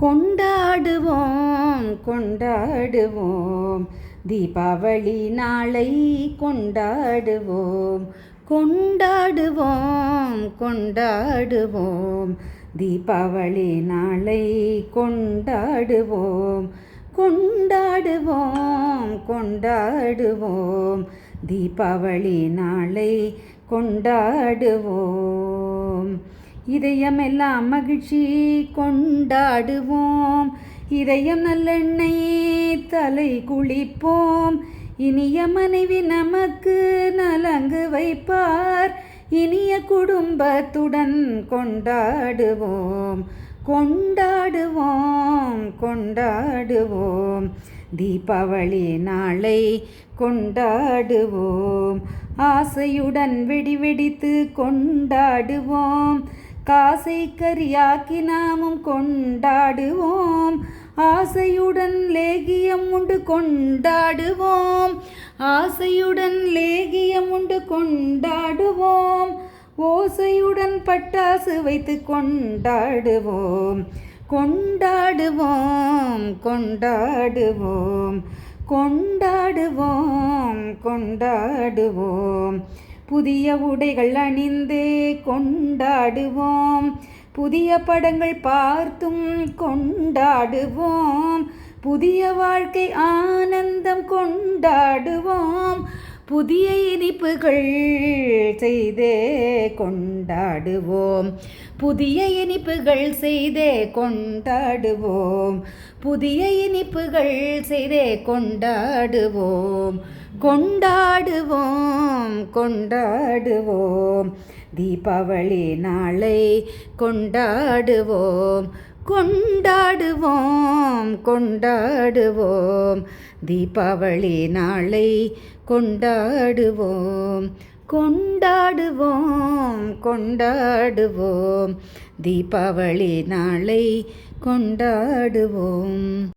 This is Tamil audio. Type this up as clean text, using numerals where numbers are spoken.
கொண்டாடுவோம் கொண்டாடுவோம் தீபாவளி நாளை கொண்டாடுவோம் கொண்டாடுவோம் கொண்டாடுவோம் தீபாவளி நாளை கொண்டாடுவோம் கொண்டாடுவோம் கொண்டாடுவோம் தீபாவளி நாளை கொண்டாடுவோம் இதயமெல்லாம் மகிழ்ச்சி கொண்டாடுவோம் இதயம் நல்லெண்ணெய் தலை குளிப்போம் இனிய மனைவி நமக்கு நலங்கு வைப்பார் இனிய குடும்பத்துடன் கொண்டாடுவோம் கொண்டாடுவோம் கொண்டாடுவோம் தீபாவளி நாளை கொண்டாடுவோம் ஆசையுடன் வெடி வெடித்து கொண்டாடுவோம் காசை கரியாக்கி நாமும் கொண்டாடுவோம் ஆசையுடன் லேகியம் உண்டு கொண்டாடுவோம் ஆசையுடன் லேகியம் உண்டு கொண்டாடுவோம் ஓசையுடன் பட்டாசு வைத்து கொண்டாடுவோம் கொண்டாடுவோம் கொண்டாடுவோம் கொண்டாடுவோம் கொண்டாடுவோம் புதிய உடைகள் அணிந்தே கொண்டாடுவோம் புதிய படங்கள் பார்த்தும் கொண்டாடுவோம் புதிய வாழ்க்கை ஆனந்தம் கொண்டாடுவோம் புதிய இனிப்புகள் செய்தே கொண்டாடுவோம் புதிய இனிப்புகள் செய்தே கொண்டாடுவோம் புதிய இனிப்புகள் செய்தே கொண்டாடுவோம் கொண்டாடுவோம் கொண்டாடுவோம் தீபாவளி நாளை கொண்டாடுவோம் கொண்டாடுவோம் கொண்டாடுவோம் தீபாவளி நாளை கொண்டாடுவோம் கொண்டாடுவோம் கொண்டாடுவோம் தீபாவளி நாளை கொண்டாடுவோம்.